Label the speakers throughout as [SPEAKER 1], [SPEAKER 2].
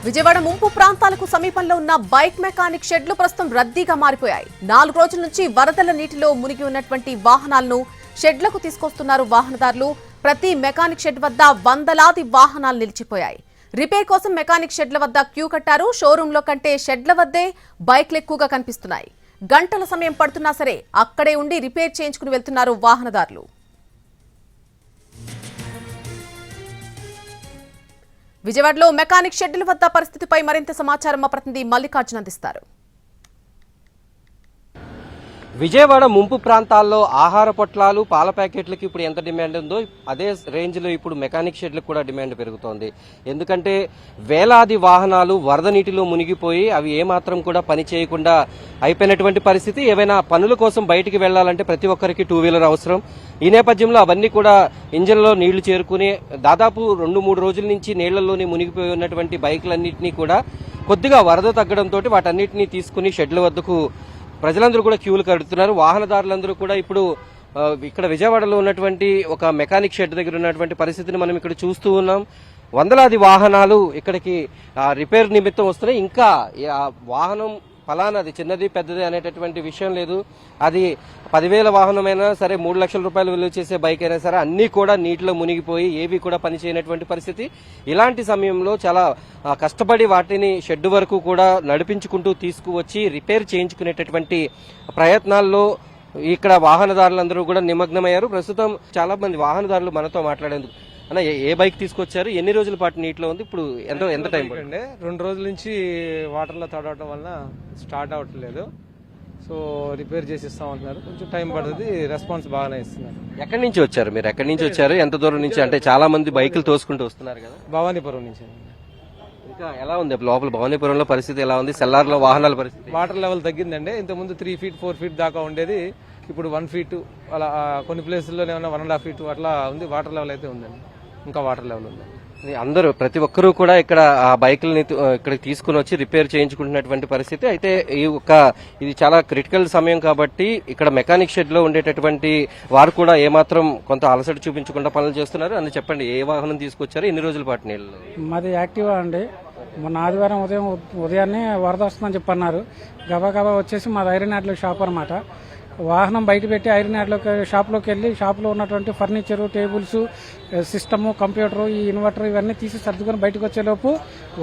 [SPEAKER 1] విజయవాడ ముంపు ప్రాంతాలకు సమీపంలో ఉన్న బైక్ మెకానిక్ షెడ్లు ప్రస్తుతం రద్దీగా మారిపోయాయి. 4 రోజుల నుంచి వరదల నీటిలో మునిగి ఉన్నటువంటి వాహనాలను షెడ్లకు తీసుకొస్తున్నారు వాహనదారులు. ప్రతి మెకానిక్ షెడ్ వద్ద వందలాది వాహనాలు నిలిచిపోయాయి. రిపేర్ కోసం మెకానిక్ షెడ్ల వద్ద క్యూ కట్టారు. షోరూంలో కంటే షెడ్ల వద్దే బైక్లు ఎక్కువగా కనిపిస్తున్నాయి. గంటల సమయం పడుతున్నా సరే అక్కడే ఉండి రిపేర్ చేయించుకుని వెళ్తున్నారు వాహనదారులు. విజయవాడలో మెకానిక్ షెడ్ల వద్ద పరిస్థితిపై మరింత సమాచారం మా ప్రతినిధి మల్లికార్జున అందిస్తారు.
[SPEAKER 2] విజయవాడ ముంపు ప్రాంతాల్లో ఆహార పొట్లాలు, పాల ప్యాకెట్లకి ఇప్పుడు ఎంత డిమాండ్ ఉందో అదే రేంజ్లో ఇప్పుడు మెకానిక్ షెడ్లకు కూడా డిమాండ్ పెరుగుతోంది. ఎందుకంటే వేలాది వాహనాలు వరద నీటిలో మునిగిపోయి అవి ఏమాత్రం కూడా పని చేయకుండా అయిపోయినటువంటి పరిస్థితి. ఏవైనా పనుల కోసం బయటికి వెళ్లాలంటే ప్రతి ఒక్కరికి 2 వీలర్ అవసరం. ఈ నేపథ్యంలో అవన్నీ కూడా ఇంజన్లో నీళ్లు చేరుకుని దాదాపు 2-3 రోజుల నుంచి నీళ్లలోనే మునిగిపోయి ఉన్నటువంటి బైకులన్నింటినీ కూడా కొద్దిగా వరద తగ్గడంతో వాటన్నిటినీ తీసుకుని షెడ్ల వద్దకు ప్రజలందరూ కూడా క్యూలు కడుతున్నారు. వాహనదారులందరూ కూడా ఇప్పుడు ఇక్కడ విజయవాడలో ఉన్నటువంటి ఒక మెకానిక్ షెడ్ దగ్గర ఉన్నటువంటి పరిస్థితిని మనం ఇక్కడ చూస్తూ ఉన్నాం. వందలాది వాహనాలు ఇక్కడికి రిపేర్ నిమిత్తం వస్తున్నాయి. ఇంకా వాహనం ఫలానాది చిన్నది పెద్దది అనేటటువంటి విషయం లేదు. అది 10,000 వాహనమైనా సరే, 3 లక్షల రూపాయలు విలువ చేసే బైక్ అయినా సరే అన్ని కూడా నీటిలో మునిగిపోయి ఏవి కూడా పనిచేయనటువంటి పరిస్థితి. ఇలాంటి సమయంలో చాలా కష్టపడి వాటిని షెడ్ వరకు కూడా నడిపించుకుంటూ తీసుకువచ్చి రిపేర్ చేయించుకునేటటువంటి ప్రయత్నాల్లో ఇక్కడ వాహనదారులందరూ కూడా నిమగ్నమయ్యారు. ప్రస్తుతం చాలా మంది వాహనదారులు మనతో మాట్లాడేందుకు, అన్న ఏ బైక్ తీసుకొచ్చారు, ఎన్ని రోజుల పాటు నీటిలో ఉంది, ఇప్పుడు ఎంత టైం
[SPEAKER 3] పడుతుంది? 2 రోజుల నుంచి వాటర్లో తడవటం వల్ల స్టార్ట్ అవ్వట్లేదు. సో రిపేర్ చేసి ఇస్తామంటున్నారు. కొంచెం టైం పడుతుంది. రెస్పాన్స్ బాగానే ఇస్తున్నారు.
[SPEAKER 2] ఎక్కడి నుంచి వచ్చారు మీరు? ఎక్కడి నుంచి వచ్చారు? ఎంత దూరం నుంచి? అంటే చాలా మంది బైకులు తోసుకుంటూ వస్తున్నారు కదా.
[SPEAKER 3] భవానీపురం నుంచి.
[SPEAKER 2] ఇంకా ఎలా ఉంది లోపల భవానీపురంలో పరిస్థితి? ఎలా ఉంది సెల్లార్లో వాహనాల పరిస్థితి?
[SPEAKER 3] వాటర్ లెవెల్ తగ్గిందండి. ఇంతకుముందు 3 feet 4 feet దాకా ఉండేది. ఇప్పుడు 1 feet అలా, కొన్ని ప్లేసుల్లో ఏమన్నా 1.5 feet అట్లా ఉంది. వాటర్ లెవెల్ అయితే ఉందండి. ఇంకా వాటర్ లెవెల్ ఉంది.
[SPEAKER 2] అందరూ ప్రతి ఒక్కరూ కూడా ఇక్కడ ఆ బైకులని ఇక్కడ తీసుకుని వచ్చి రిపేర్ చేయించుకుంటున్నటువంటి పరిస్థితి. అయితే ఇది చాలా క్రిటికల్ సమయం కాబట్టి ఇక్కడ మెకానిక్ షెడ్ లో ఉండేటటువంటి వారు కూడా ఏమాత్రం కొంత అలసట చూపించకుండా పనులు చేస్తున్నారు. అని చెప్పండి, ఏ వాహనం తీసుకొచ్చారు, ఎన్ని రోజుల పాటు నీళ్ళు?
[SPEAKER 4] మాది యాక్టివా అండి. మొన్న ఆదివారం ఉదయాన్నే వరద వస్తుందని చెప్పన్నారు. గబా వచ్చేసి మాది ఐరన్ యార్డ్లో షాప్ అనమాట. వాహనం బయట పెట్టి ఐరన్ యార్డ్లోకి షాప్లోకి వెళ్ళి షాప్లో ఉన్నటువంటి ఫర్నిచరు, టేబుల్స్, సిస్టము, కంప్యూటరు, ఈ ఇన్వర్టర్ ఇవన్నీ తీసి సర్దుకొని బయటకు వచ్చేలోపు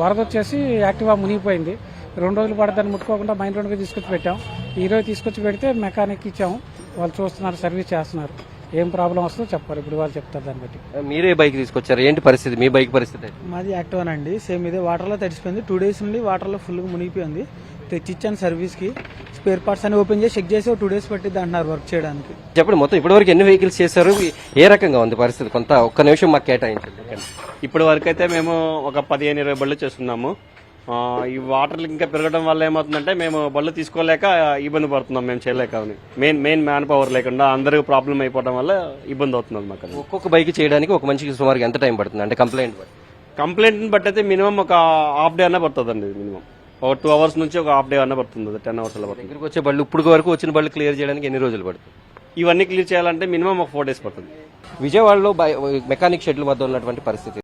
[SPEAKER 4] వరద వచ్చేసి యాక్టివా మునిగిపోయింది. 2 రోజులు పడదాన్ని ముట్టుకోకుండా మైన్ రోడ్కి తీసుకొచ్చి పెట్టాం. ఈరోజు తీసుకొచ్చి పెడితే మెకానిక్ ఇచ్చాము. వాళ్ళు చూస్తున్నారు, సర్వీస్ చేస్తున్నారు. ఏం ప్రాబ్లం వస్తుందో చెప్పారు. ఇప్పుడు వాళ్ళు చెప్తారు దాన్ని బట్టి.
[SPEAKER 2] మీరే బైక్ తీసుకొచ్చారు, ఏంటి పరిస్థితి? మీ బైక్ పరిస్థితి?
[SPEAKER 5] మాది యాక్టివానండి. సేమ్ ఇదే వాటర్లో తడిసిపోయింది. 2 days నుండి వాటర్లో ఫుల్గా మునిగిపోయింది. తెచ్చిచ్చాను సర్వీస్కి. స్పేర్ పార్ట్స్ అని ఓపెన్ చేసి చెక్ చేసి 2 days పట్టిద్ది అంటున్నారు వర్క్ చేయడానికి.
[SPEAKER 2] చెప్పండి, మొత్తం ఇప్పటివరకు ఎన్ని వెహికల్స్ చేశారు, ఏ రకంగా ఉంది పరిస్థితి? ఒక్క నిమిషం మాకు కేటాయించండి.
[SPEAKER 6] ఇప్పటి వరకు అయితే మేము ఒక 15-20 బళ్ళు చేస్తున్నాము. ఈ వాటర్ ఇంకా పెరగడం వల్ల ఏమవుతుందంటే మేము బళ్ళు తీసుకోలేక ఇబ్బంది పడుతున్నాం, మేము చేయలేక. మెయిన్ మ్యాన్ పవర్ లేకుండా అందరూ ప్రాబ్లం అయిపోవడం వల్ల ఇబ్బంది అవుతుంది మాకు.
[SPEAKER 2] ఒక్కొక్క బైక్ చేయడానికి ఒక మనిషికి సుమారుగా ఎంత టైం పడుతుంది? అంటే
[SPEAKER 6] కంప్లైంట్ బట్టి అయితే మినిమం ఒక హాఫ్ డే అన్న పడుతుందండి. మినిమం ఒక 2 hours నుంచి ఒక హాఫ్ డే అన్న పడుతుంది. 10 hours అలా పడుతుంది.
[SPEAKER 2] ఇక్కడికి వచ్చే బళ్ళు, ఇప్పుడు వరకు వచ్చిన బళ్ళు క్లియర్ చేయడానికి ఎన్ని రోజులు పడుతుంది?
[SPEAKER 6] ఇవన్నీ క్లియర్ చేయాలంటే మినిమం ఒక 4 days పడుతుంది.
[SPEAKER 2] విజయవాడలో మెకానిక్ షెడ్ల వద్ద ఉన్నటువంటి పరిస్థితి